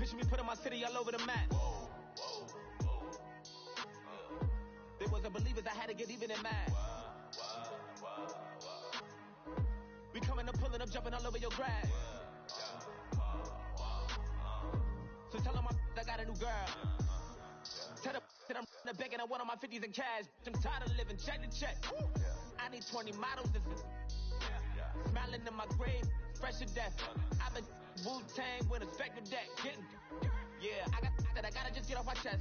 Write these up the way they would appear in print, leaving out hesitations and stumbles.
Picture me putting my city all over the map. They wasn't believers, I had to get even in math. We coming up, pulling up, jumping all over your grass. So tell them I got a new girl. Tell them that I'm begging on one of my 50s in cash. I'm tired of living check to check. I need 20 models and smiling in my grave, fresh to death. I've been Wu-Tang with a spectre deck. I gotta just get off my chest.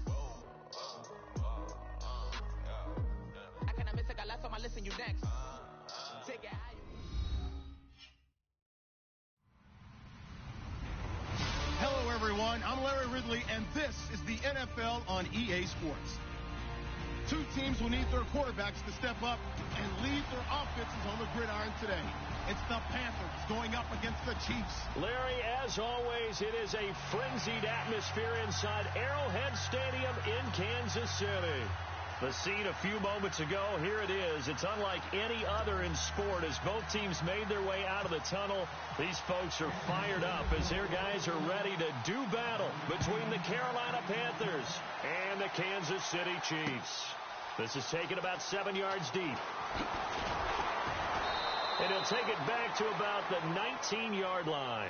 I cannot miss, I got last on my list and you next. Take it higher. Hello, everyone. I'm Larry Ridley, and this is the NFL on EA Sports. Two teams will need their quarterbacks to step up and lead their offenses on the gridiron today. It's the Panthers going up against the Chiefs. Larry, as always, it is a frenzied atmosphere inside Arrowhead Stadium in Kansas City. The scene a few moments ago, here it is. It's unlike any other in sport as both teams made their way out of the tunnel. These folks are fired up as their guys are ready to do battle between the Carolina Panthers and the Kansas City Chiefs. This is taken about 7 yards deep. And he'll take it back to about the 19-yard line.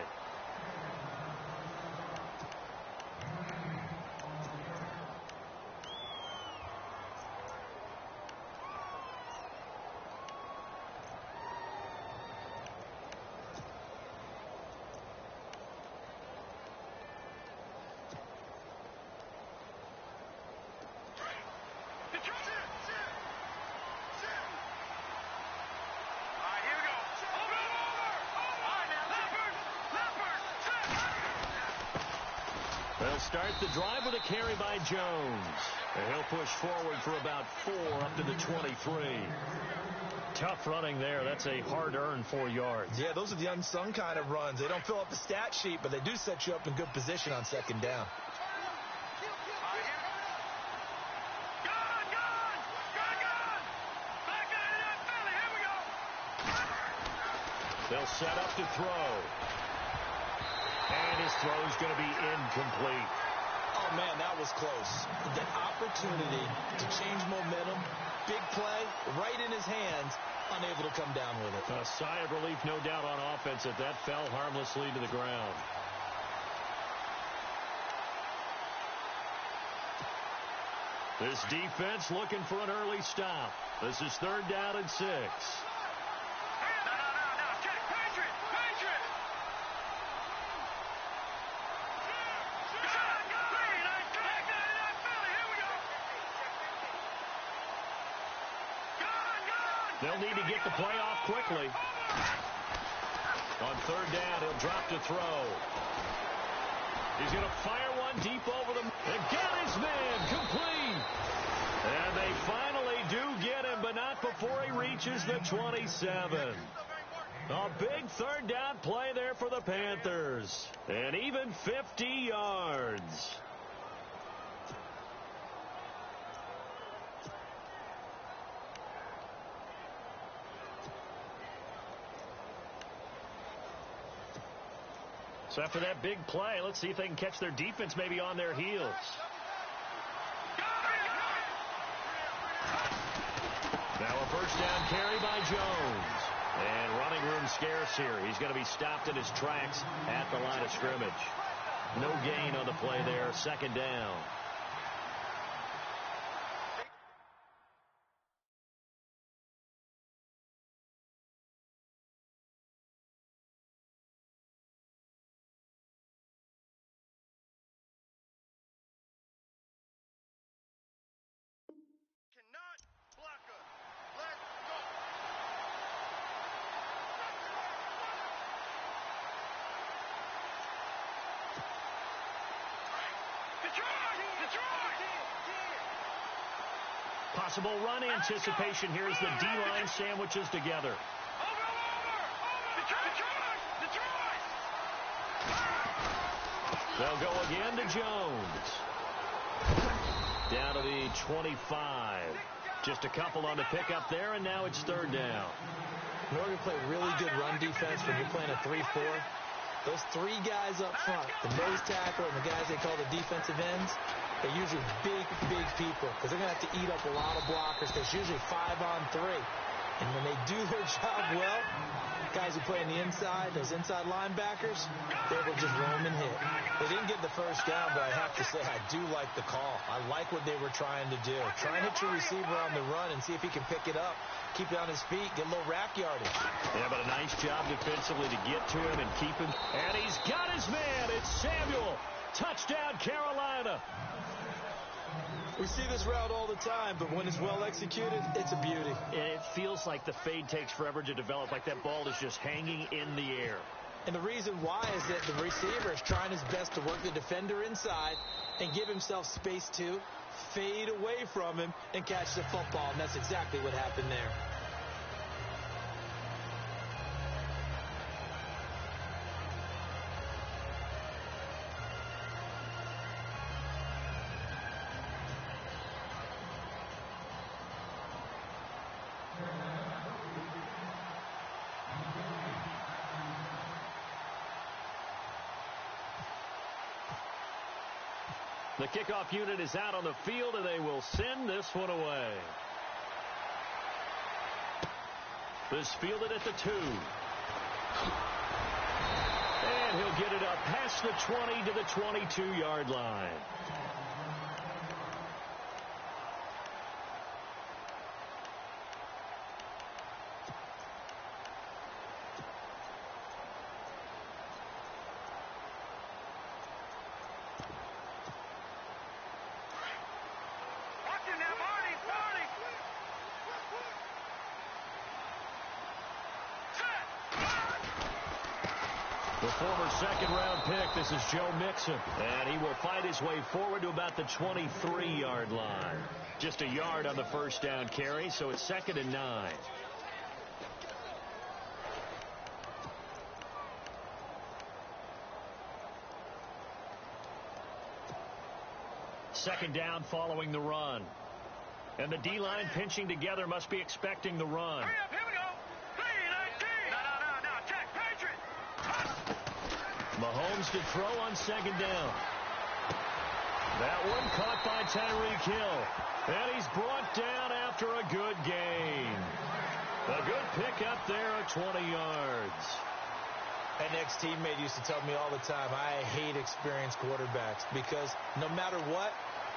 They'll start the drive with a carry by Jones. And he'll push forward for about 4 up to the 23. Tough running there. That's a hard-earned 4 yards. Yeah, those are the unsung kind of runs. They don't fill up the stat sheet, but they do set you up in good position on second down. They'll set up to throw. And his throw's going to be incomplete. Oh, man, that was close. The opportunity to change momentum, big play, right in his hands, unable to come down with it. A sigh of relief, no doubt, on offense that fell harmlessly to the ground. This defense looking for an early stop. This is 3rd down and 6. They'll need to get the play off quickly. On 3rd down, he'll drop to throw. He's going to fire one deep over them. And got his man complete. And they finally do get him, but not before he reaches the 27. A big 3rd down play there for the Panthers. And even 50 yards. So after that big play, let's see if they can catch their defense maybe on their heels. Now a 1st down carry by Jones. And running room scarce here. He's going to be stopped in his tracks at the line of scrimmage. No gain on the play there. 2nd down. Possible run anticipation here as the D-line sandwiches together. They'll go again to Jones. Down to the 25. Just a couple on the pickup there, and now it's 3rd down. In order to play really good run defense when you're playing a 3-4, Those three guys up front, the nose tackle and the guys they call the defensive ends, they're usually big people because they're going to have to eat up a lot of blockers because it's usually 5-on-3. And when they do their job well, guys who play on the inside, those inside linebackers, they're able to just roam and hit. They didn't get the first down, but I have to say I do like the call. I like what they were trying to do. Try and hit your receiver on the run and see if he can pick it up, keep it on his feet, get a little rack yardage. Yeah, but a nice job defensively to get to him and keep him. And he's got his man. It's Samuel. Touchdown, Carolina. We see this route all the time, but when it's well executed, it's a beauty. And it feels like the fade takes forever to develop, like that ball is just hanging in the air. And the reason why is that the receiver is trying his best to work the defender inside and give himself space to fade away from him and catch the football, and that's exactly what happened there. The kickoff unit is out on the field, and they will send this one away. This fielded at the 2. And he'll get it up past the 20 to the 22-yard line. The former second-round pick, this is Joe Mixon. And he will fight his way forward to about the 23-yard line. Just a yard on the first down carry, so it's 2nd and 9. Second down following the run. And the D-line pinching together must be expecting the run. Hurry up, here we go. 3-19. No, check, Patriot. Mahomes to throw on second down. That one caught by Tyreek Hill. And he's brought down after a good gain. A good pickup there at 20 yards. An ex-teammate used to tell me all the time, I hate experienced quarterbacks because no matter what,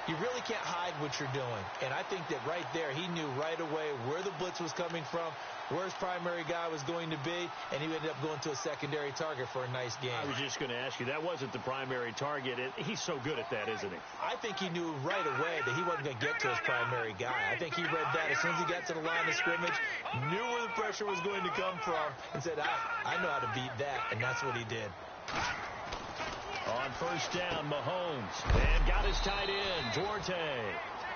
you really can't hide what you're doing. And I think that right there, he knew right away where the blitz was coming from, where his primary guy was going to be, and he ended up going to a secondary target for a nice game. I was just going to ask you, that wasn't the primary target. He's so good at that, isn't he? I think he knew right away that he wasn't going to get to his primary guy. I think he read that as soon as he got to the line of scrimmage, knew where the pressure was going to come from, and said, I know how to beat that, and that's what he did. On first down, Mahomes. And got his tight end, Duarte.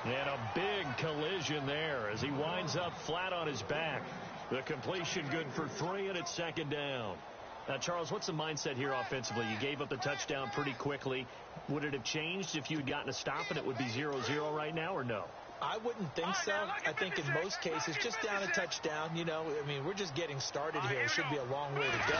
And a big collision there as he winds up flat on his back. The completion good for 3, and it's 2nd down. Now, Charles, what's the mindset here offensively? You gave up the touchdown pretty quickly. Would it have changed if you had gotten a stop and it would be 0-0 right now, or no? I wouldn't think so. I think in most cases, just down a touchdown, you know, I mean, we're just getting started here. It should be a long way to go.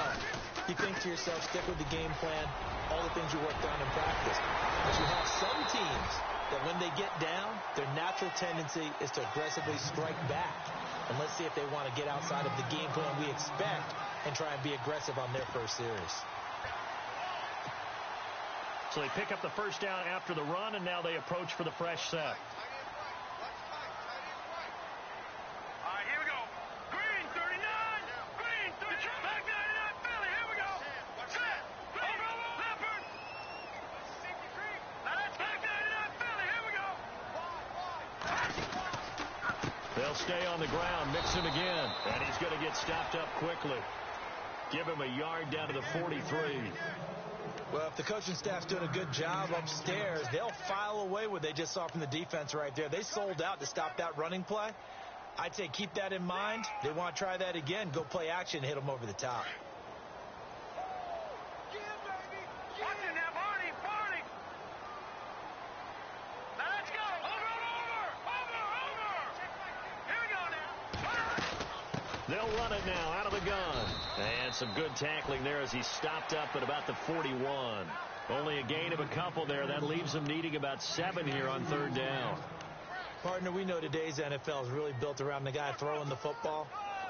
You think to yourself, stick with the game plan, all the things you worked on in practice. But you have some teams that when they get down, their natural tendency is to aggressively strike back. And let's see if they want to get outside of the game plan we expect and try and be aggressive on their first series. So they pick up the first down after the run, and now they approach for the fresh set. They'll stay on the ground, mix him again, and he's going to get stopped up quickly. Give him a yard down to the 43. Well, if the coaching staff's doing a good job upstairs, they'll file away what they just saw from the defense right there. They sold out to stop that running play. I'd say keep that in mind. They want to try that again. Go play action, hit them over the top. They'll run it now out of the gun. And some good tackling there as he stopped up at about the 41. Only a gain of a couple there. That leaves him needing about 7 here on third down. Partner, we know today's NFL is really built around the guy throwing the football.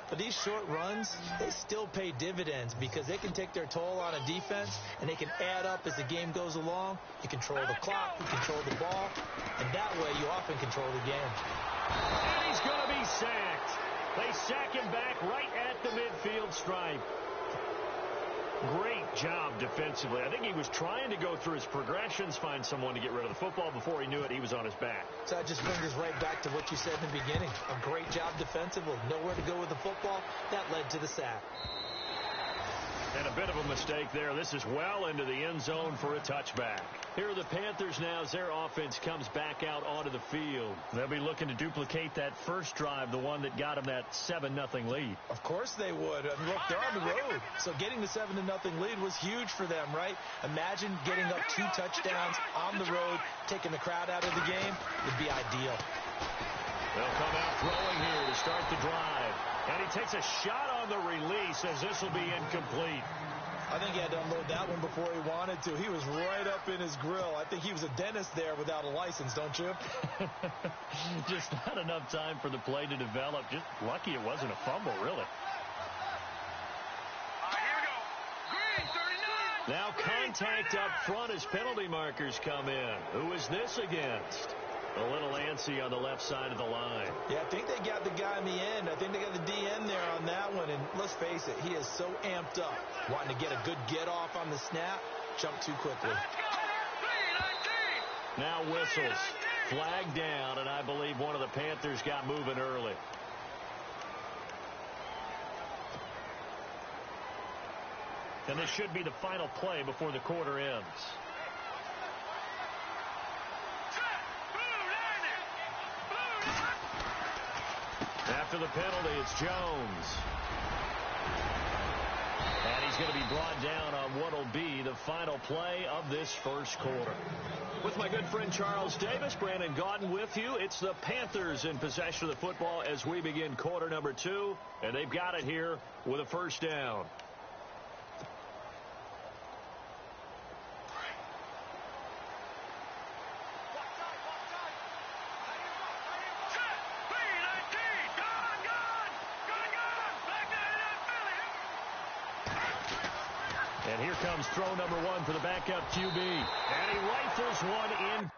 But these short runs, they still pay dividends because they can take their toll on a defense, and they can add up as the game goes along. You control the clock, you control the ball, and that way you often control the game. And he's going to be sacked. They sack him back right at the midfield stripe. Great job defensively. I think he was trying to go through his progressions, find someone to get rid of the football. Before he knew it, he was on his back. So that just brings us right back to what you said in the beginning. A great job defensively. Nowhere to go with the football. That led to the sack. And a bit of a mistake there. This is well into the end zone for a touchback. Here are the Panthers now as their offense comes back out onto the field. They'll be looking to duplicate that first drive, the one that got them that 7-0 lead. Of course they would. I mean, look, they're on the road. So getting the 7-0 lead was huge for them, right? Imagine getting up 2 touchdowns on the road, taking the crowd out of the game. Would be ideal. They'll come out throwing here to start the drive. And he takes a shot on the release as this will be incomplete. I think he had to unload that one before he wanted to. He was right up in his grill. I think he was a dentist there without a license, don't you? Just not enough time for the play to develop. Just lucky it wasn't a fumble, really. Here we go. Green, 39. Now contact up front as penalty markers come in. Who is this against? A little antsy on the left side of the line. Yeah, I think they got the guy in the end. I think they got the DN there on that one. And let's face it, he is so amped up, wanting to get a good get off on the snap, jump too quickly. Now whistles. Flag down, and I believe one of the Panthers got moving early. And this should be the final play before the quarter ends. After the penalty, it's Jones. And he's going to be brought down on what will be the final play of this first quarter. With my good friend Charles Davis, Brandon Gaudin with you. It's the Panthers in possession of the football as we begin quarter number 2. And they've got it here with a first down. And here comes throw number 1 for the backup QB. And he rifles one in.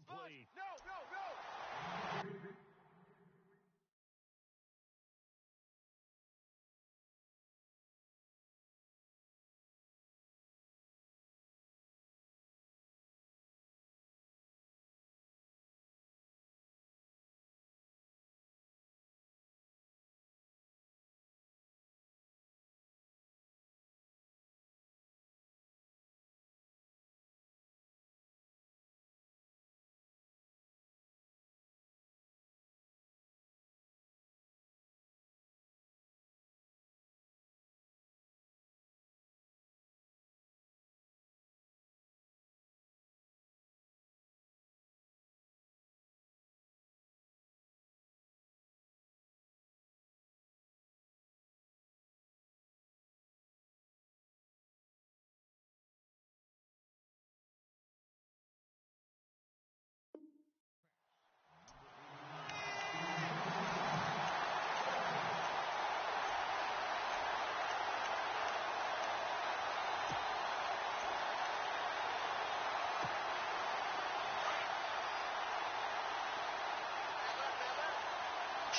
Complete. No.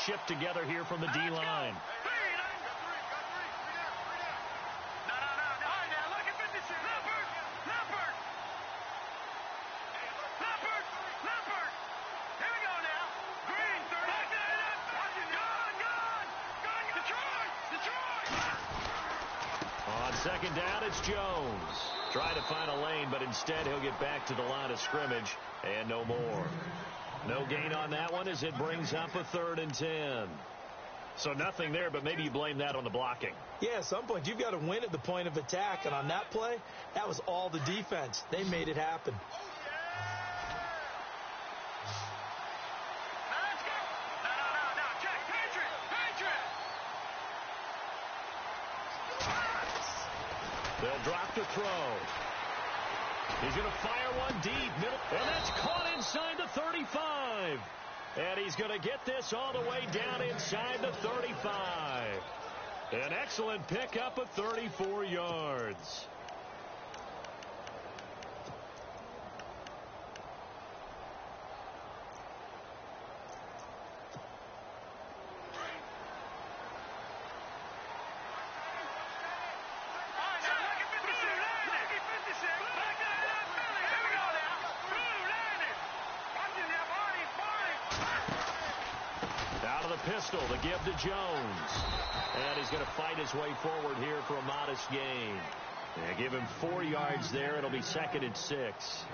shift together here from the D-line. On second down, it's Jones. Trying to find a lane, but instead he'll get back to the line of scrimmage and no more. No gain on that one as it brings up a 3rd and 10. So nothing there, but maybe you blame that on the blocking. Yeah, at some point you've got to win at the point of attack, and on that play, that was all the defense. They made it happen. They'll drop the throw. He's going to fire one deep. Middle, and that's caught inside the 35. And he's going to get this all the way down inside the 35. An excellent pickup of 34 yards. Pistol to give to Jones. And he's going to fight his way forward here for a modest gain. Yeah, give him 4 yards there. It'll be 2nd and 6.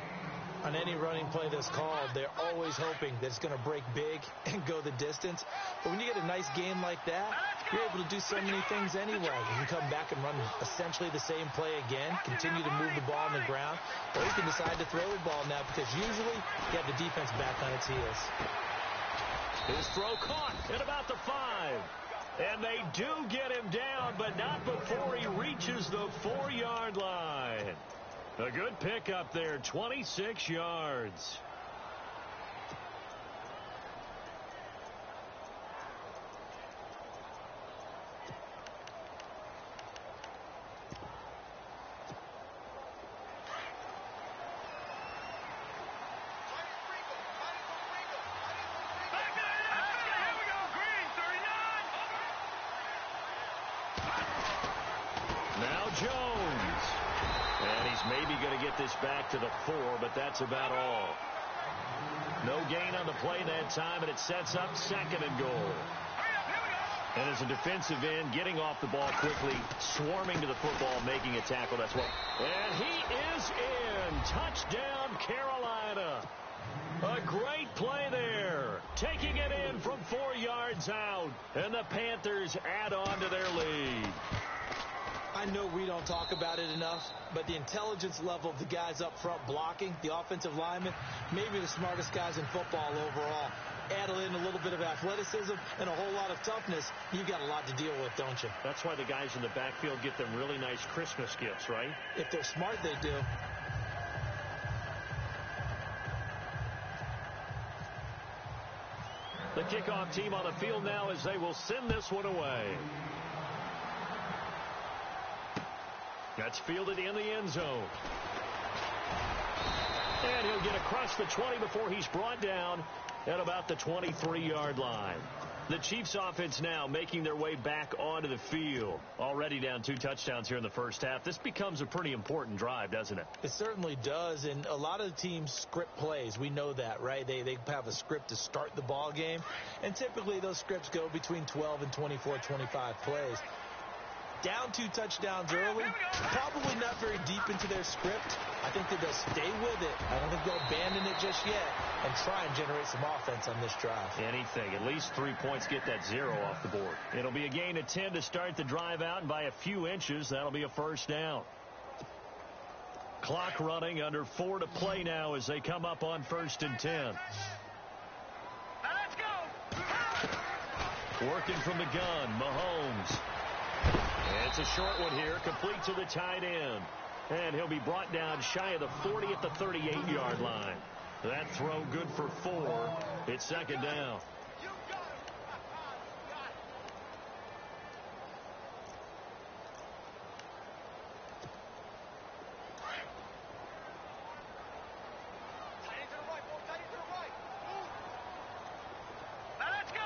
On any running play that's called, they're always hoping that it's going to break big and go the distance. But when you get a nice gain like that, you're able to do so many things anyway. You can come back and run essentially the same play again, continue to move the ball on the ground, or you can decide to throw the ball now because usually you have the defense back on its heels. His throw caught at about the 5. And they do get him down, but not before he reaches the 4-yard line. A good pickup there, 26 yards. Jones. And he's maybe going to get this back to the 4, but that's about all. No gain on the play that time, and it sets up 2nd and goal. And as a defensive end, getting off the ball quickly, swarming to the football, making a tackle, that's what. And he is in. Touchdown, Carolina. A great play there. Taking it in from 4 yards out. And the Panthers add on to their lead. I know we don't talk about it enough, but the intelligence level of the guys up front blocking, the offensive linemen, maybe the smartest guys in football overall. Add in a little bit of athleticism and a whole lot of toughness, you've got a lot to deal with, don't you? That's why the guys in the backfield get them really nice Christmas gifts, right? If they're smart, they do. The kickoff team on the field now as they will send this one away. That's fielded in the end zone. And he'll get across the 20 before he's brought down at about the 23-yard line. The Chiefs offense now making their way back onto the field. Already down 2 touchdowns here in the first half. This becomes a pretty important drive, doesn't it? It certainly does, and a lot of the teams script plays. We know that, right? They have a script to start the ball game, and typically those scripts go between 12 and 24, 25 plays. Down 2 touchdowns early, probably not very deep into their script. I think that they'll stay with it. I don't think they'll abandon it just yet and try and generate some offense on this drive. Anything. At least 3 points, get that 0 off the board. It'll be a gain of 10 to start the drive out, and by a few inches, that'll be a first down. Clock running, under 4 to play now as they come up on 1st and 10. Let's go. Working from the gun, Mahomes. It's a short one here, complete to the tight end. And he'll be brought down shy of the 40 at the 38-yard line. That throw good for 4. It's 2nd down. Let's go.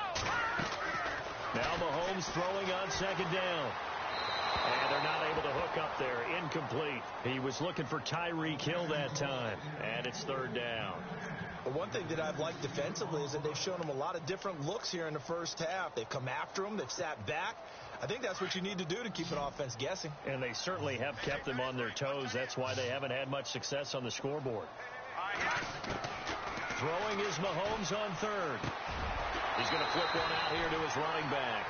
Mahomes throwing on second down. And they're not able to hook up there. Incomplete. He was looking for Tyreek Hill that time. And it's third down. But one thing that I've liked defensively is that they've shown him a lot of different looks here in the first half. They've come after him. They've sat back. I think that's what you need to do to keep an offense guessing. And they certainly have kept them on their toes. That's why they haven't had much success on the scoreboard. Throwing is Mahomes on third. He's going to flip one out here to his running back.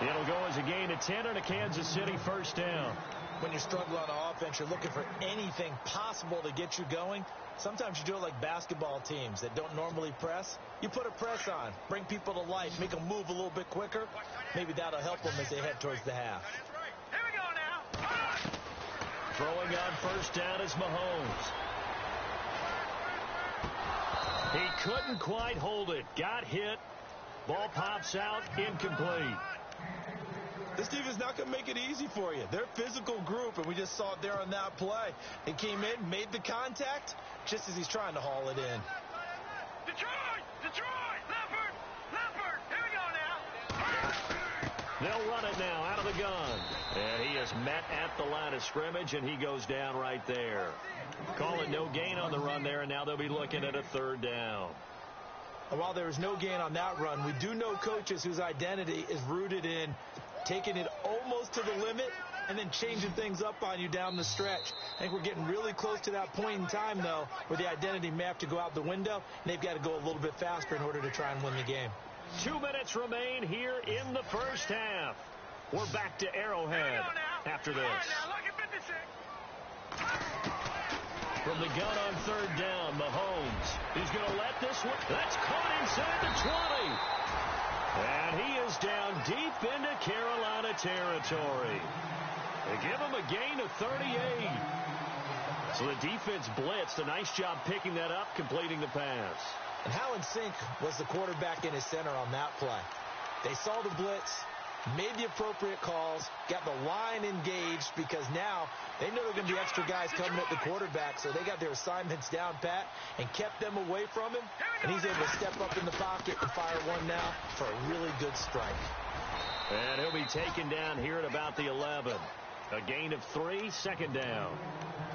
It'll go as a gain of 10 and a Kansas City first down. When you're struggling on offense, you're looking for anything possible to get you going. Sometimes you do it like basketball teams that don't normally press. You put a press on, bring people to life, make them move a little bit quicker. Maybe that'll help them as they head towards the half. Here we go now. Throwing on first down is Mahomes. He couldn't quite hold it. Got hit. Ball pops out. Incomplete. This defense is not going to make it easy for you. They're a physical group, and we just saw it there on that play. They came in, made the contact, just as he's trying to haul it in. Detroit! Leopard! Here we go now. They'll run it now out of the gun. And he is met at the line of scrimmage, and he goes down right there. Call it no gain on the run there, and now they'll be looking at a third down. And while there was no gain on that run, we do know coaches whose identity is rooted in taking it almost to the limit and then changing things up on you down the stretch. I think we're getting really close to that point in time, though, where the identity may have to go out the window, and they've got to go a little bit faster in order to try and win the game. 2 minutes remain here in the first half. We're back to Arrowhead after this. From the gun on third down, Mahomes. He's going to let this one. That's caught inside the 20. And he is down deep into Carolina territory. They give him a gain of 38. So the defense blitzed. A nice job picking that up, completing the pass. And how in sync was the quarterback in his center on that play? They saw the blitz, made the appropriate calls, got the line engaged, because now they know there are going to be extra guys coming at the quarterback, so they got their assignments down pat and kept them away from him, and he's able to step up in the pocket and fire one now for a really good strike. And he'll be taken down here at about the 11. A gain of 3, second down.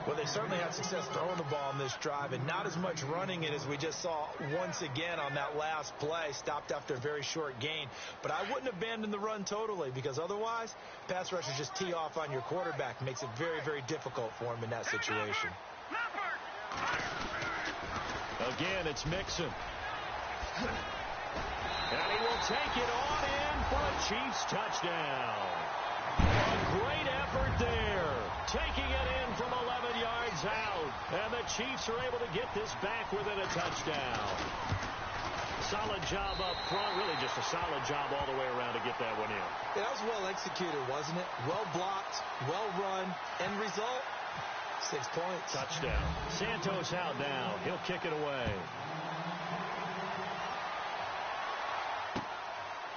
Well, they certainly had success throwing the ball on this drive, and not as much running it as we just saw once again on that last play. Stopped after a very short gain. But I wouldn't abandon the run totally, because otherwise, pass rushers just tee off on your quarterback. Makes it very, very difficult for him in that situation. Again, it's Mixon. And he will take it on in for a Chiefs touchdown. A great effort there. Taking it in from 11 yards out. And the Chiefs are able to get this back within a touchdown. Solid job up front. Really just a solid job all the way around to get that one in. Yeah, that was well executed, wasn't it? Well blocked, well run. End result, 6 points. Touchdown. Santos out now. He'll kick it away.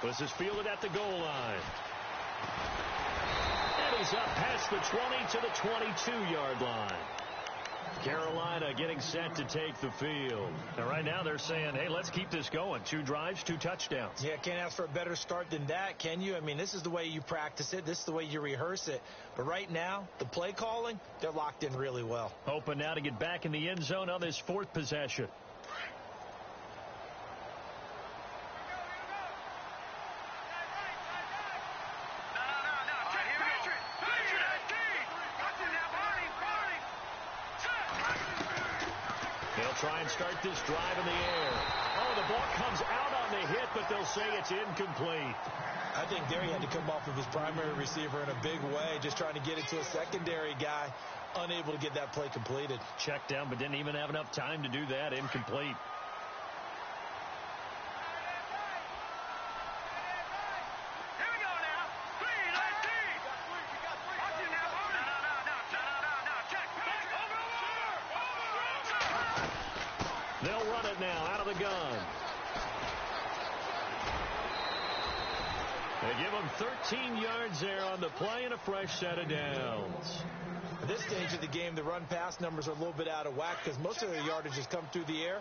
This is fielded at the goal line. And he's up past the 20 to the 22-yard line. Carolina getting set to take the field. And right now they're saying, hey, let's keep this going. 2 drives, 2 touchdowns. Yeah, can't ask for a better start than that, can you? I mean, this is the way you practice it. This is the way you rehearse it. But right now, the play calling, they're locked in really well. Hoping now to get back in the end zone on this 4th possession. Try and start this drive in the air. Oh, the ball comes out on the hit, but they'll say it's incomplete. I think there he had to come off of his primary receiver in a big way, just trying to get it to a secondary guy, unable to get that play completed. Checked down, but didn't even have enough time to do that. Incomplete. They'll run it now out of the gun. They give him 13 yards there on the play and a fresh set of downs. At this stage of the game, the run-pass numbers are a little bit out of whack because most of their yardage has come through the air.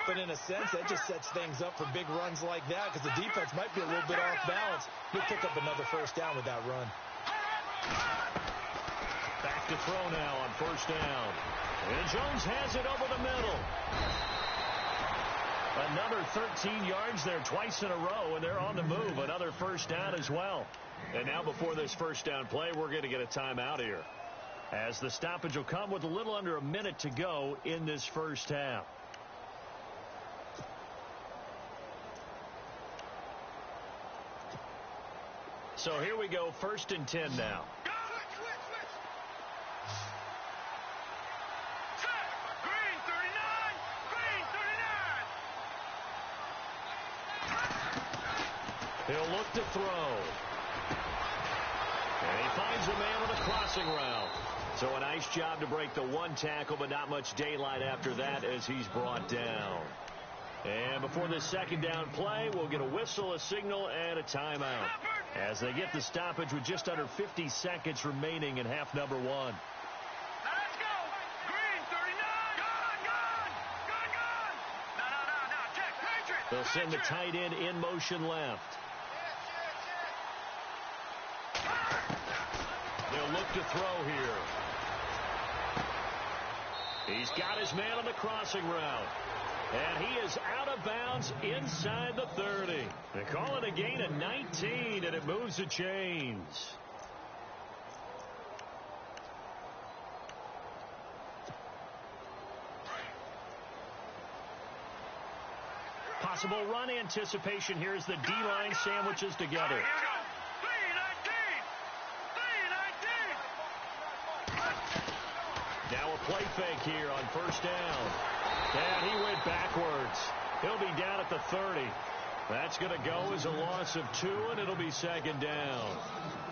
But in a sense, that just sets things up for big runs like that because the defense might be a little bit off balance. He'll pick up another first down with that run. Back to throw now on first down. And Jones has it over the middle. Another 13 yards there twice in a row, and they're on the move. Another first down as well. And now before this first down play, we're going to get a timeout here, as the stoppage will come with a little under a minute to go in this first half. So here we go, 1st and 10 now. He'll look to throw. And he finds a man with a crossing route. So a nice job to break the one tackle, but not much daylight after that as he's brought down. And before this second down play, we'll get a whistle, a signal, and a timeout, as they get the stoppage with just under 50 seconds remaining in half number one. Let's go. Green, 39. Gone. No. Check. Patriot. They'll send the tight end in motion left. They'll look to throw here. He's got his man on the crossing route. And he is out of bounds inside the 30. They call it a gain of 19, and it moves the chains. Possible run anticipation here as the D-line sandwiches together. Now a play fake here on first down. And he went backwards. He'll be down at the 30. That's going to go as a loss of 2, and it'll be second down.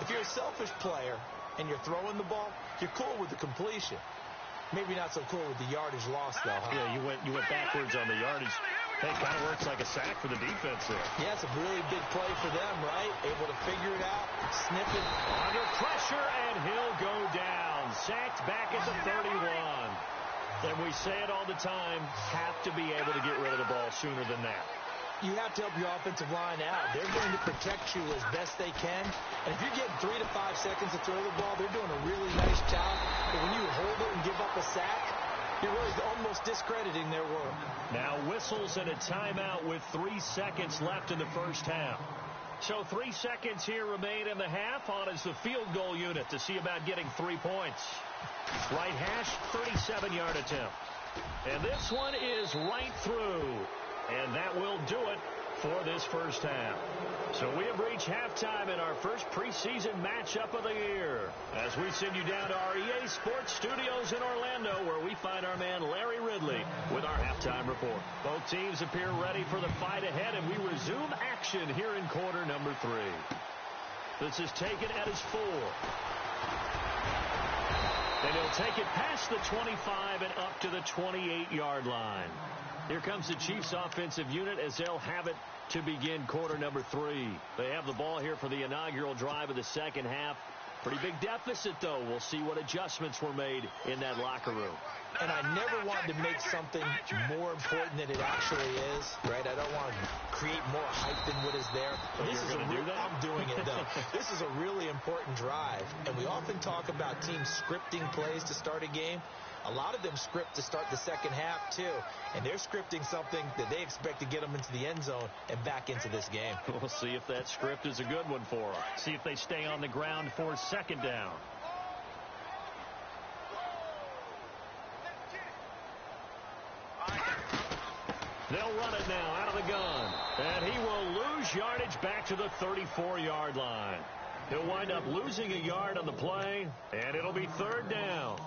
If you're a selfish player and you're throwing the ball, you're cool with the completion. Maybe not so cool with the yardage loss, though. Huh? Yeah, you went backwards on the yardage. Hey, it kind of works like a sack for the defense there. Yeah, it's a really big play for them, right? Able to figure it out, snip it. Under pressure, and he'll go down. Sacked back at the 31. And we say it all the time, have to be able to get rid of the ball sooner than that. You have to help your offensive line out. They're going to protect you as best they can. And if you're getting 3 to 5 seconds to throw the ball, they're doing a really nice job. But when you hold it and give up a sack, you're really almost discrediting their work. Now whistles and a timeout with 3 seconds left in the first half. So 3 seconds here remain in the half on as the field goal unit to see about getting 3 points. Right hash, 37-yard attempt. And this one is right through. And that will do it for this first half. So we have reached halftime in our first preseason matchup of the year, as we send you down to our EA Sports Studios in Orlando, where we find our man Larry Ridley with our halftime report. Both teams appear ready for the fight ahead, and we resume action here in quarter number 3. This is taken at his 4. And he'll take it past the 25 and up to the 28-yard line. Here comes the Chiefs offensive unit as they'll have it to begin quarter number 3. They have the ball here for the inaugural drive of the second half. Pretty big deficit, though. We'll see what adjustments were made in that locker room. And I never wanted to make something more important than it actually is, right? I don't want to create more hype than what is there. But this is going to do that? I'm doing it, though. This is a really important drive. And we often talk about teams scripting plays to start a game. A lot of them script to start the second half, too. And they're scripting something that they expect to get them into the end zone and back into this game. We'll see if that script is a good one for them. See if they stay on the ground for second down. They'll run it now out of the gun. And he will lose yardage back to the 34-yard line. He'll wind up losing a yard on the play, and it'll be third down.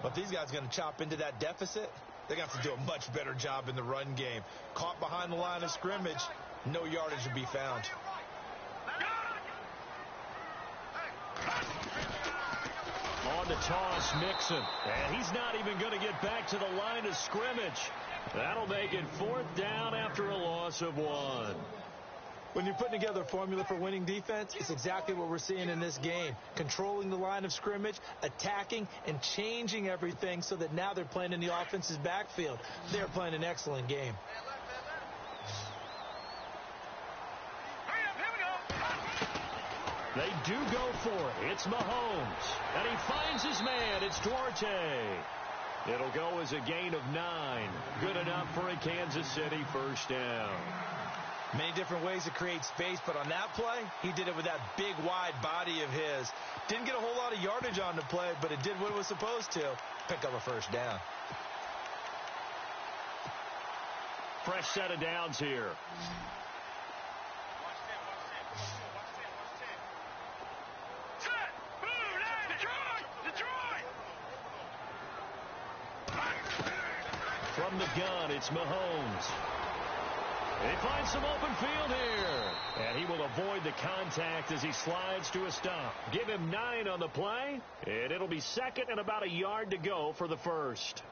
But these guys are going to chop into that deficit. They're going to have to do a much better job in the run game. Caught behind the line of scrimmage, no yardage to be found. On the toss, Mixon. And he's not even going to get back to the line of scrimmage. That'll make it fourth down after a loss of 1. When you're putting together a formula for winning defense, it's exactly what we're seeing in this game. Controlling the line of scrimmage, attacking, and changing everything so that now they're playing in the offense's backfield. They're playing an excellent game. They do go for it. It's Mahomes. And he finds his man. It's Duarte. It'll go as a gain of 9. Good enough for a Kansas City first down. Many different ways to create space, but on that play, he did it with that big, wide body of his. Didn't get a whole lot of yardage on the play, but it did what it was supposed to. Pick up a first down. Fresh set of downs here. From the gun, it's Mahomes. He finds some open field here. And he will avoid the contact as he slides to a stop. Give him 9 on the play. And it'll be second and about a yard to go for the first.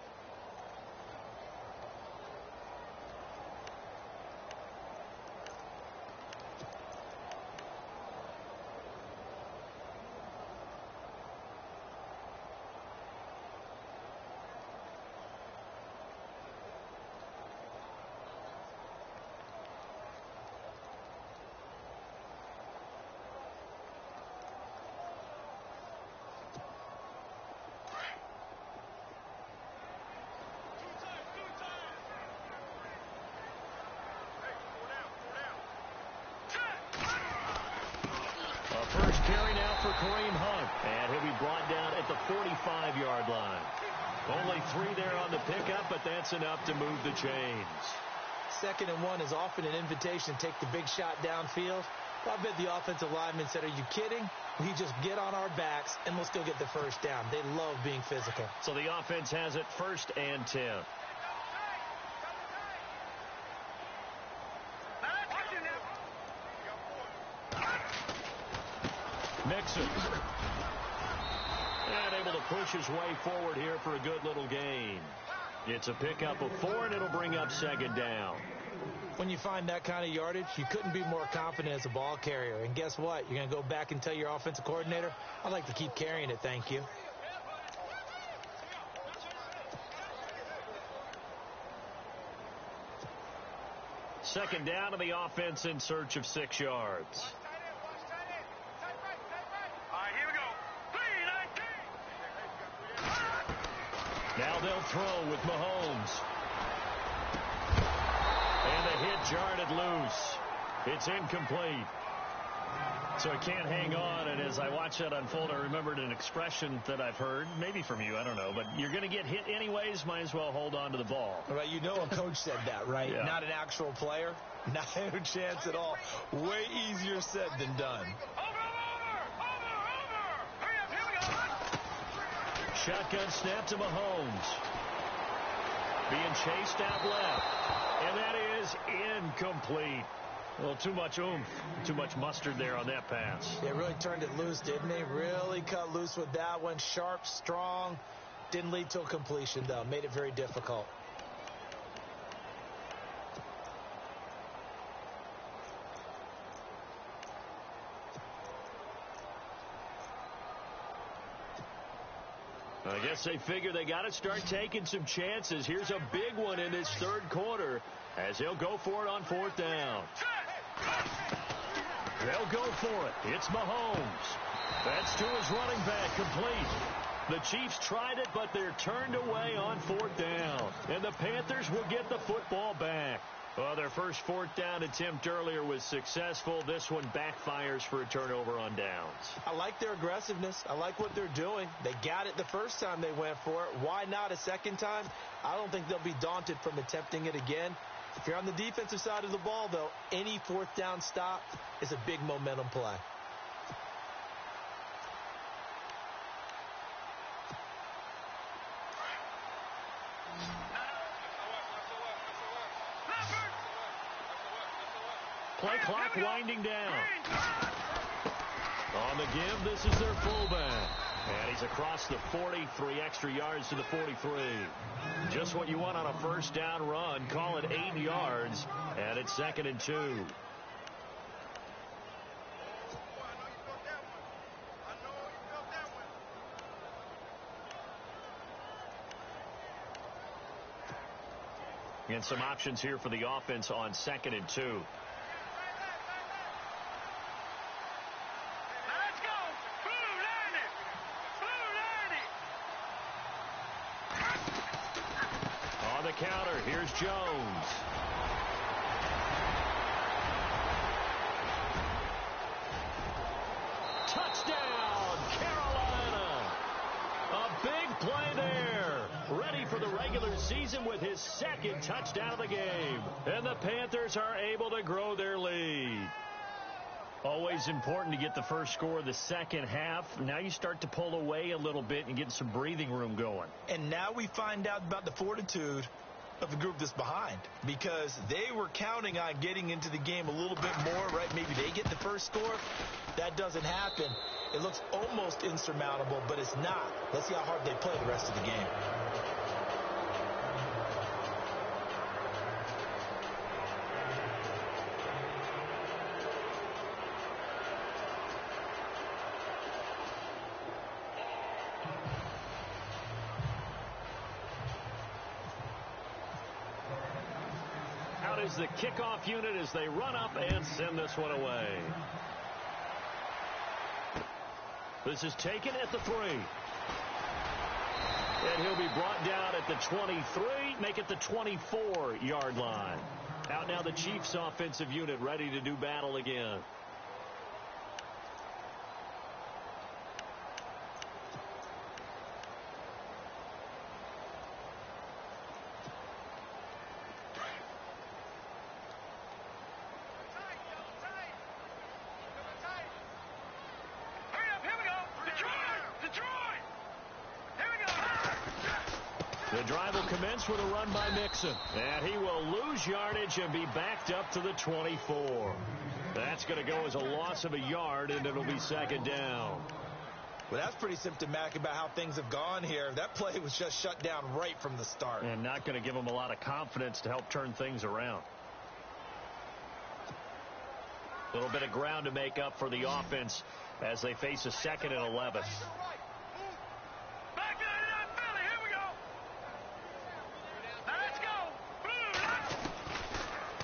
First carry now for Kareem Hunt. And he'll be brought down at the 45-yard line. Only 3 there on the pickup, but that's enough to move the chains. 2nd and 1 is often an invitation to take the big shot downfield. Well, I bet the offensive lineman said, are you kidding? We just get on our backs and let's go get the first down. They love being physical. So the offense has it 1st and 10. Mixon. And able to push his way forward here for a good little gain. It's a pickup of 4, and it'll bring up 2nd down. When you find that kind of yardage, you couldn't be more confident as a ball carrier. And guess what? You're going to go back and tell your offensive coordinator, I'd like to keep carrying it, thank you. Second down to the offense in search of 6 yards. Now they'll throw with Mahomes. And the hit jarred it loose. It's incomplete. So it can't hang on, and as I watch that unfold, I remembered an expression that I've heard, maybe from you, I don't know, but you're going to get hit anyways, might as well hold on to the ball. Right, you know a coach said that, right? Yeah. Not an actual player. Not a chance at all. Way easier said than done. Shotgun snap to Mahomes. Being chased out left. And that is incomplete. Well, too much oomph, too much mustard there on that pass. They really turned it loose, didn't they? Really cut loose with that one. Sharp, strong. Didn't lead to a completion, though. Made it very difficult. I guess they figure they got to start taking some chances. Here's a big one in this 3rd quarter as they'll go for it on 4th down. They'll go for it. It's Mahomes. That's to his running back, complete. The Chiefs tried it, but they're turned away on 4th down. And the Panthers will get the football back. Well, their first 4th down attempt earlier was successful. This one backfires for a turnover on downs. I like their aggressiveness. I like what they're doing. They got it the first time they went for it. Why not a second time? I don't think they'll be daunted from attempting it again. If you're on the defensive side of the ball, though, any 4th down stop is a big momentum play. Play clock winding down. On the give, this is their fullback. And he's across the 43 extra yards to the 43. Just what you want on a first down run. Call it 8 yards. And it's 2nd and 2. And some options here for the offense on 2nd and 2. Jones. Touchdown, Carolina. A big play there. Ready for the regular season with his second touchdown of the game. And the Panthers are able to grow their lead. Always important to get the first score of the second half. Now you start to pull away a little bit and get some breathing room going. And now we find out about the fortitude of the group that's behind, because they were counting on getting into the game a little bit more, right? Maybe they get the first score. That doesn't happen. It looks almost insurmountable, but it's not. Let's see how hard they play the rest of the game. Out is the kickoff unit as they run up and send this one away. This is taken at the 3. And he'll be brought down at the 23, make it the 24-yard line. Out now the Chiefs offensive unit ready to do battle again. The drive will commence with a run by Mixon. And he will lose yardage and be backed up to the 24. That's going to go as a loss of a yard, and it'll be second down. Well, that's pretty symptomatic about how things have gone here. That play was just shut down right from the start. And not going to give them a lot of confidence to help turn things around. A little bit of ground to make up for the offense as they face a 2nd and 11.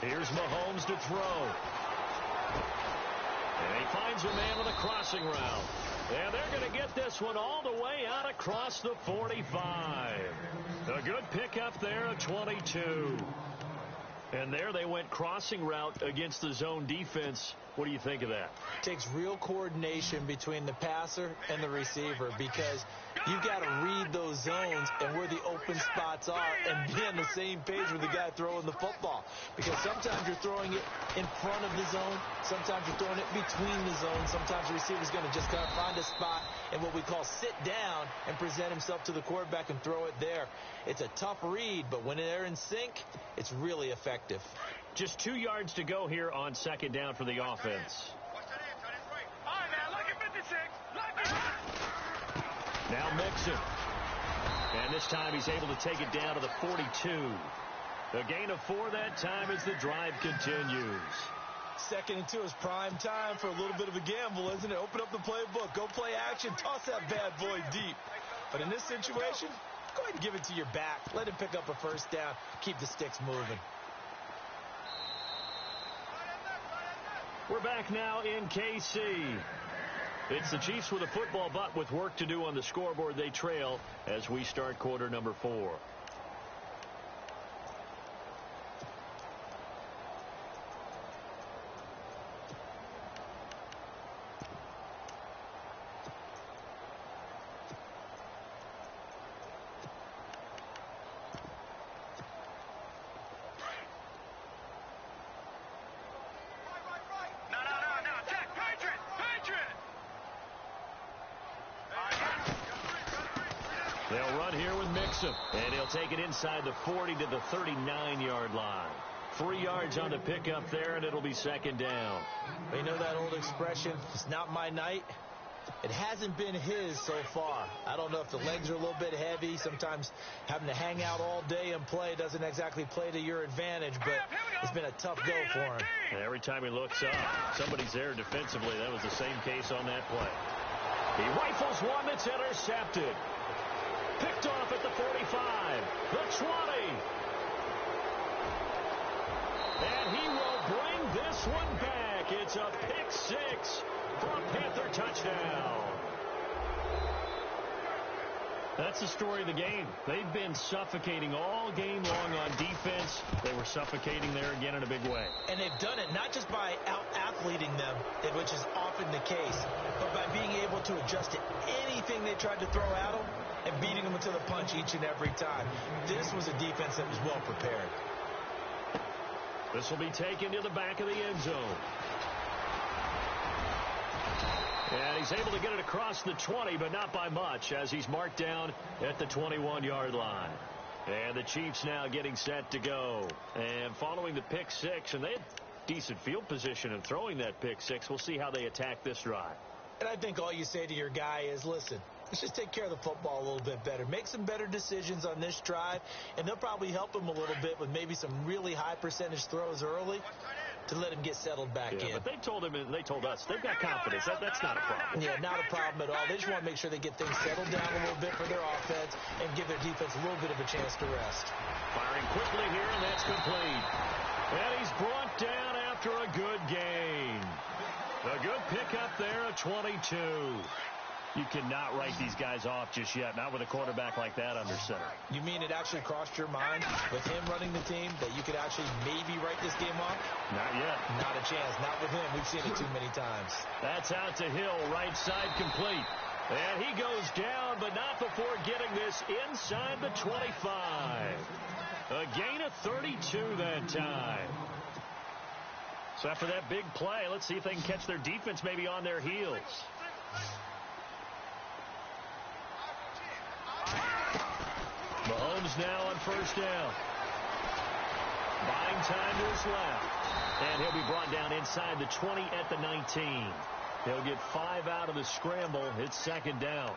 Here's Mahomes to throw. And he finds a man with a crossing route. And they're going to get this one all the way out across the 45. A good pickup there at 22. And there they went crossing route against the zone defense. What do you think of that? Takes real coordination between the passer and the receiver, because you've got to read those zones and where the open spots are and be on the same page with the guy throwing the football. Because sometimes you're throwing it in front of the zone. Sometimes you're throwing it between the zones. Sometimes the receiver's going to just kind of find a spot and what we call sit down and present himself to the quarterback and throw it there. It's a tough read, but when they're in sync, it's really effective. Just 2 yards to go here on second down for the offense. Now Mixon. And this time he's able to take it down to the 42. A gain of 4 that time as the drive continues. 2nd and 2 is prime time for a little bit of a gamble, isn't it? Open up the playbook. Go play action. Toss that bad boy deep. But in this situation, go ahead and give it to your back. Let him pick up a first down. Keep the sticks moving. We're back now in KC. It's the Chiefs with a football, but with work to do on the scoreboard. They trail as we start quarter number 4. They'll run here with Mixon, and he'll take it inside the 40 to the 39-yard line. 3 yards on the pickup there, and it'll be second down. You know that old expression, it's not my night? It hasn't been his so far. I don't know if the legs are a little bit heavy. Sometimes having to hang out all day and play doesn't exactly play to your advantage, but it's been a tough go for him. And every time he looks up, somebody's there defensively. That was the same case on that play. He rifles one that's intercepted. Picked off at the 45, the 20. And he will bring this one back. It's a pick 6 for a Panther touchdown. That's the story of the game. They've been suffocating all game long on defense. They were suffocating there again in a big way. And they've done it not just by out-athleting them, which is often the case, but by being able to adjust to anything they tried to throw at them and beating them to the punch each and every time. This was a defense that was well prepared. This will be taken to the back of the end zone. And he's able to get it across the 20, but not by much, as he's marked down at the 21-yard line. And the Chiefs now getting set to go. And following the pick six, and they had decent field position in throwing that pick six. We'll see how they attack this drive. And I think all you say to your guy is, listen, let's just take care of the football a little bit better. Make some better decisions on this drive, and they'll probably help him a little bit with maybe some really high percentage throws early to let him get settled back in. But they told him, and they told us, they've got confidence. That's not a problem. Yeah, not a problem at all. They just want to make sure they get things settled down a little bit for their offense and give their defense a little bit of a chance to rest. Firing quickly here, and that's complete. And he's brought down after a good gain. A good pickup there, a 22. You cannot write these guys off just yet, not with a quarterback like that under center. You mean it actually crossed your mind with him running the team that you could actually maybe write this game off? Not yet. Not a chance. Not with him. We've seen it too many times. That's out to Hill, right side complete. And he goes down, but not before getting this inside the 25. A gain of 32 that time. So after that big play, let's see if they can catch their defense maybe on their heels. Mahomes now on first down. Buying time to his left. And he'll be brought down inside the 20 at the 19. He'll get 5 out of the scramble. It's second down.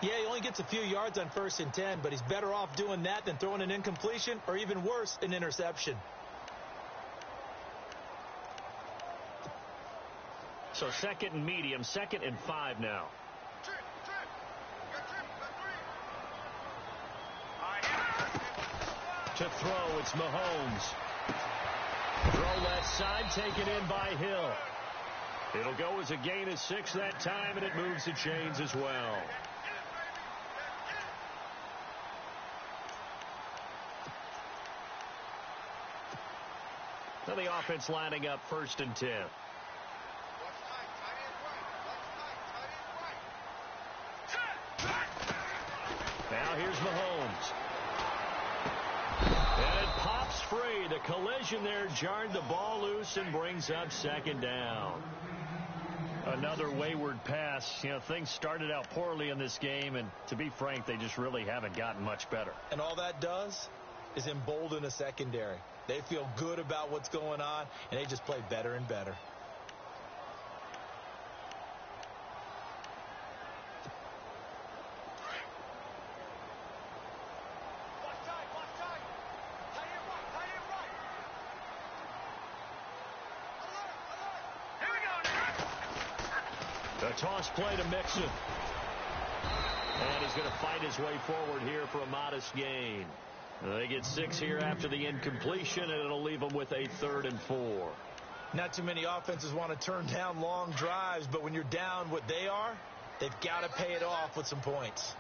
Yeah, he only gets a few yards on 1st and 10, but he's better off doing that than throwing an incompletion or even worse, an interception. So second and medium, 2nd and 5 now. To throw, it's Mahomes. Throw left side, taken in by Hill. It'll go as a gain of 6 that time, and it moves the chains as well. Now the offense lining up 1st and 10. Now here's Mahomes. And it pops free. The collision there jarred the ball loose and brings up 2nd down. Another wayward pass. You know, things started out poorly in this game, and to be frank, they just really haven't gotten much better. And all that does is embolden a secondary. They feel good about what's going on, and they just play better and better. A toss play to Mixon. And he's going to fight his way forward here for a modest gain. They get 6 here after the incompletion, and it'll leave them with a 3rd and 4. Not too many offenses want to turn down long drives, but when you're down what they are, they've got to pay it off with some points.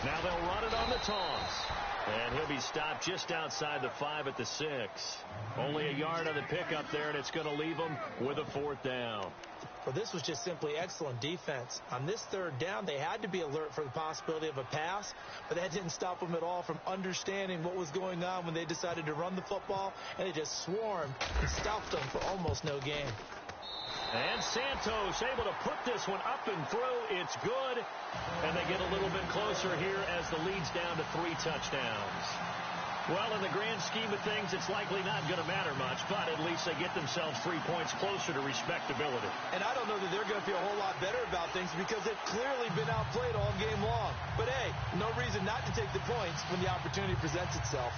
Now they'll run it on the toss. And he'll be stopped just outside the 5 at the 6. Only a yard on the pickup there, and it's going to leave them with a 4th down. Well, this was just simply excellent defense. On this 3rd down, they had to be alert for the possibility of a pass, but that didn't stop them at all from understanding what was going on when they decided to run the football, and they just swarmed and stopped them for almost no gain. And Santos able to put this one up and through. It's good. And they get a little bit closer here as the lead's down to 3 touchdowns. Well, in the grand scheme of things, it's likely not going to matter much, but at least they get themselves 3 points closer to respectability. And I don't know that they're going to feel a whole lot better about things because they've clearly been outplayed all game long. But, hey, no reason not to take the points when the opportunity presents itself.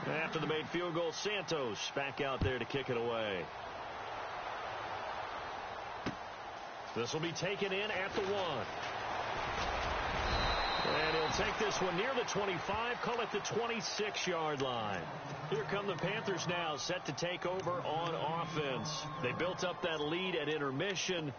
After the made field goal, Santos back out there to kick it away. This will be taken in at the 1. And he'll take this one near the 25, call it the 26-yard line. Here come the Panthers now, set to take over on offense. They built up that lead at intermission,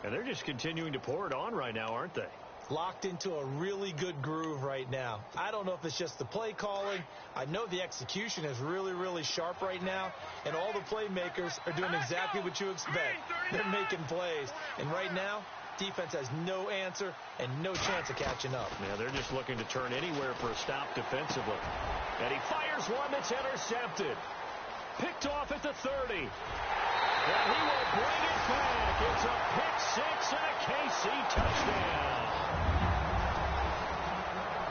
and they're just continuing to pour it on right now, aren't they? Locked into a really good groove right now. I don't know if it's just the play calling. I know the execution is really, really sharp right now, and all the playmakers are doing exactly what you expect. They're making plays, and right now, defense has no answer and no chance of catching up. Yeah, they're just looking to turn anywhere for a stop defensively. And he fires one that's intercepted. Picked off at the 30. And he will bring it back. It's a pick 6 and a KC touchdown.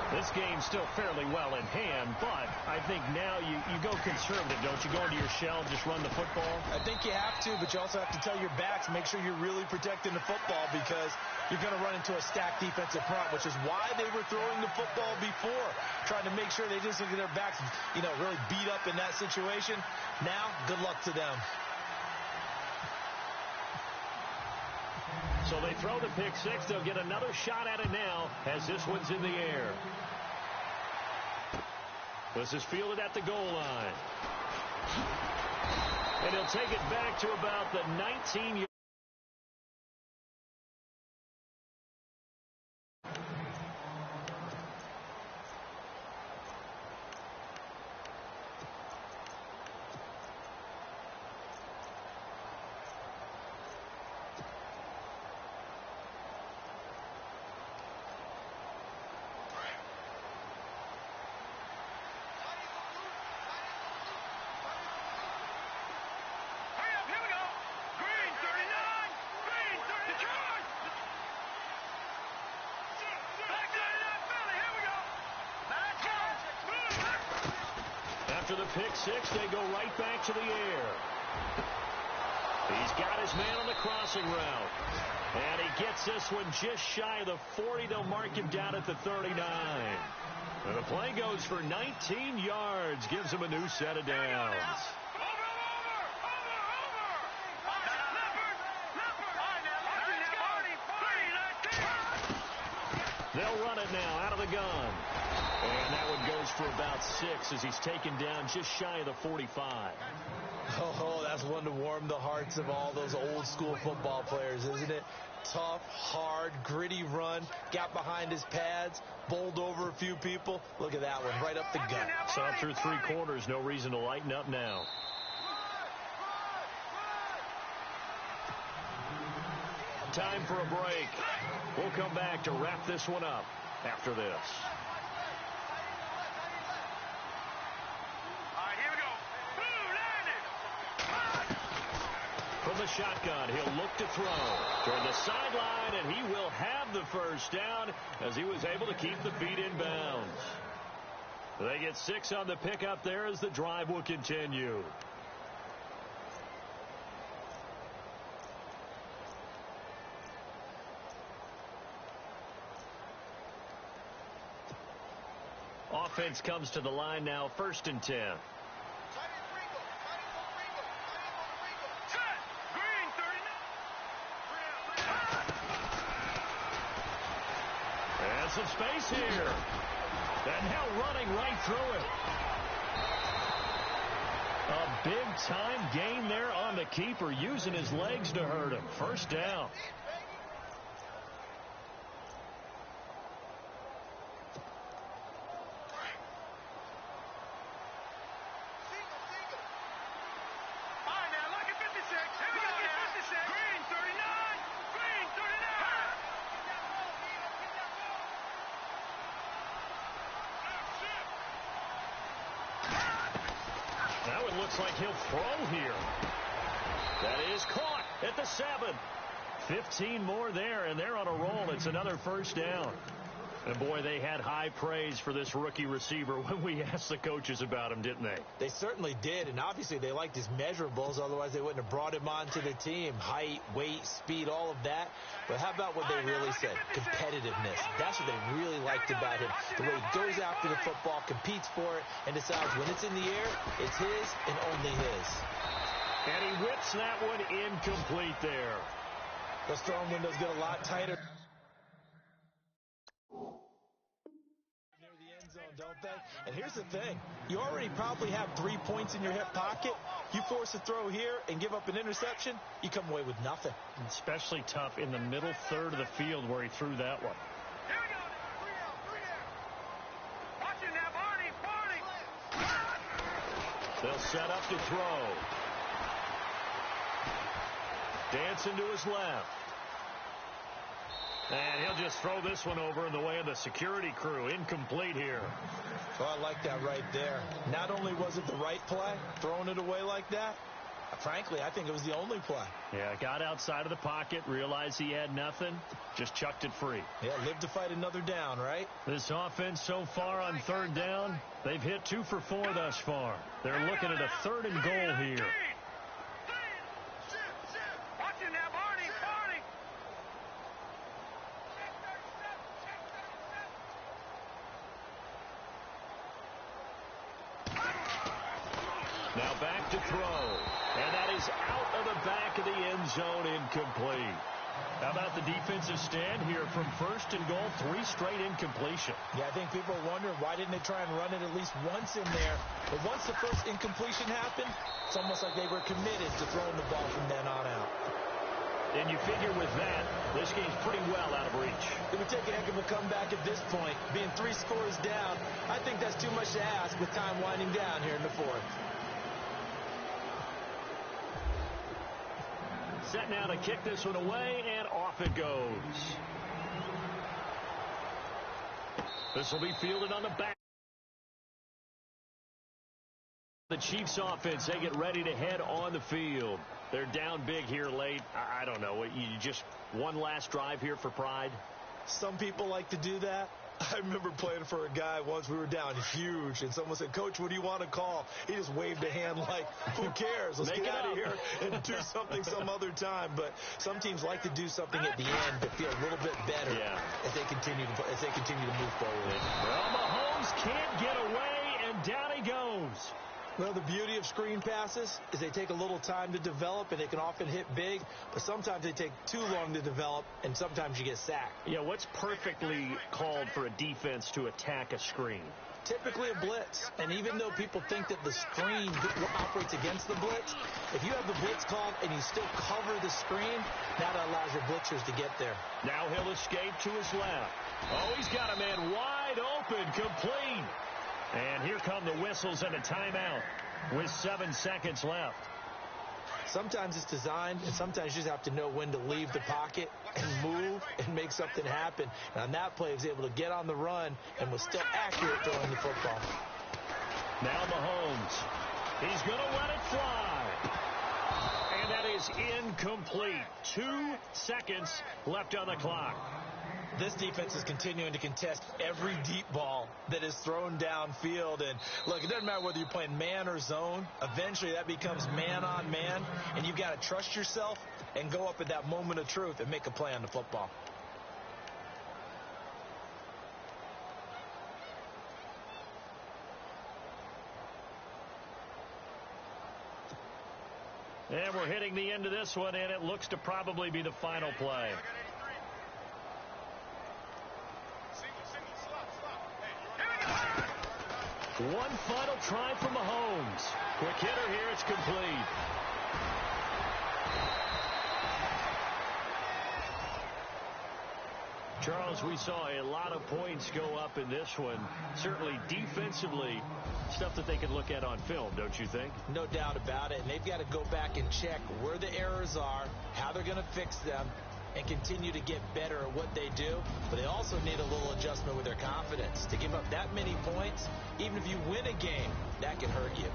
This game's still fairly well in hand, but I think now you go conservative, don't you? Go into your shell, just run the football? I think you have to, but you also have to tell your backs, make sure you're really protecting the football because you're going to run into a stacked defensive front, which is why they were throwing the football before, trying to make sure they just look at their backs, really beat up in that situation. Now, good luck to them. So they throw the pick 6. They'll get another shot at it now as this one's in the air. This is fielded at the goal line. And he'll take it back to about the 19-yard. After the pick 6, they go right back to the air. He's got his man on the crossing route. And he gets this one just shy of the 40. They'll mark him down at the 39. And the play goes for 19 yards. Gives him a new set of downs. They'll run it now out of the gun. And that one goes for about 6 as he's taken down just shy of the 45. Oh, that's one to warm the hearts of all those old school football players, isn't it? Tough, hard, gritty run. Got behind his pads, bowled over a few people. Look at that one, right up the gut. So through 3 quarters, no reason to lighten up now. Time for a break. We'll come back to wrap this one up after this. From the shotgun, he'll look to throw toward the sideline, and he will have the first down as he was able to keep the feet in bounds. They get 6 on the pickup there as the drive will continue. Offense comes to the line now, 1st and 10. And some space here. And now running right through it. A big-time gain there on the keeper, using his legs to hurt him. First down. Now it looks like he'll throw here. That is caught at the 7. 15 more there, and they're on a roll. It's another first down. And, boy, they had high praise for this rookie receiver when we asked the coaches about him, didn't they? They certainly did, and obviously they liked his measurables. Otherwise, they wouldn't have brought him onto the team. Height, weight, speed, all of that. But how about what they really said? Competitiveness. That's what they really liked about him. The way he goes after the football, competes for it, and decides when it's in the air, it's his and only his. And he whips that one incomplete there. Those throwing windows get a lot tighter near the end zone, don't they? And here's the thing. You already probably have 3 points in your hip pocket. You force a throw here and give up an interception, you come away with nothing. Especially tough in the middle third of the field where he threw that one. Here we go. 3 out. Watch it now, Barney. They'll set up to throw. Dancing to his left. And he'll just throw this one over in the way of the security crew. Incomplete here. Well, I like that right there. Not only was it the right play, throwing it away like that, frankly, I think it was the only play. Yeah, got outside of the pocket, realized he had nothing, just chucked it free. Yeah, live to fight another down, right? This offense so far on third down, they've hit 2 for 4 thus far. They're looking at a 3rd and goal here. Watch it now, Barney. Now back to throw. And that is out of the back of the end zone, incomplete. How about the defensive stand here from 1st and goal, 3 straight incompletion. Yeah, I think people are wondering why didn't they try and run it at least once in there. But once the first incompletion happened, it's almost like they were committed to throwing the ball from then on out. And you figure with that, this game's pretty well out of reach. It would take a heck of a comeback at this point. Being 3 scores down, I think that's too much to ask with time winding down here in the 4th. Set now to kick this one away, and off it goes. This will be fielded on the back. The Chiefs offense, they get ready to head on the field. They're down big here late. I don't know. You just one last drive here for pride? Some people like to do that. I remember playing for a guy once. We were down huge, and someone said, "Coach, what do you want to call?" He just waved a hand like, "Who cares? Let's get out of here and do something some other time." But some teams like to do something at the end to feel a little bit better as they continue to move forward. Well, Mahomes can't get away, and down he goes. Well, the beauty of screen passes is they take a little time to develop, and they can often hit big, but sometimes they take too long to develop, and sometimes you get sacked. Yeah, what's perfectly called for a defense to attack a screen? Typically a blitz, and even though people think that the screen operates against the blitz, if you have the blitz called and you still cover the screen, that allows your blitzers to get there. Now he'll escape to his left. Oh, he's got a man wide open, complete. And here come the whistles and a timeout with 7 seconds left. Sometimes it's designed, and sometimes you just have to know when to leave the pocket and move and make something happen. And on that play, he was able to get on the run and was still accurate throwing the football. Now Mahomes. He's going to let it fly. And that is incomplete. 2 seconds left on the clock. This defense is continuing to contest every deep ball that is thrown downfield. And, look, it doesn't matter whether you're playing man or zone. Eventually, that becomes man on man, and you've got to trust yourself and go up at that moment of truth and make a play on the football. And we're hitting the end of this one, and it looks to probably be the final play. One final try from Mahomes. Quick hitter here, it's complete. Charles, we saw a lot of points go up in this one. Certainly defensively, stuff that they can look at on film, don't you think? No doubt about it. And they've got to go back and check where the errors are, how they're going to fix them, and continue to get better at what they do. But they also need a little adjustment with their confidence. To give up that many points, even if you win a game, that can hurt you.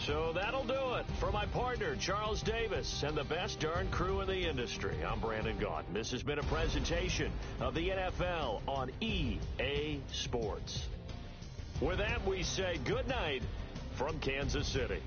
So that'll do it. For my partner, Charles Davis, and the best darn crew in the industry, I'm Brandon Gaudin. This has been a presentation of the NFL on EA Sports. With that, we say good night from Kansas City.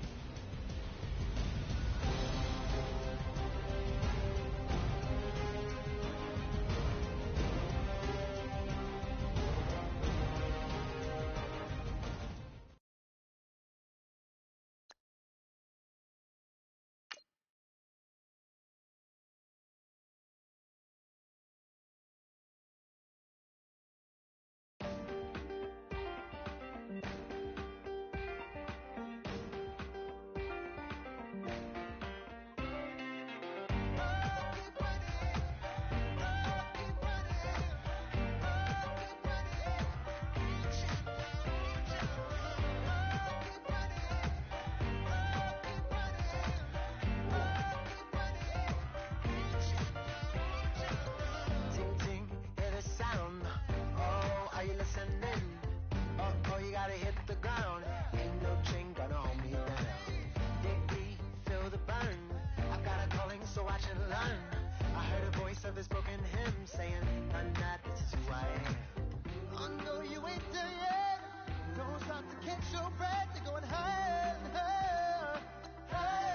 Don't stop to catch your breath. You're going higher and higher.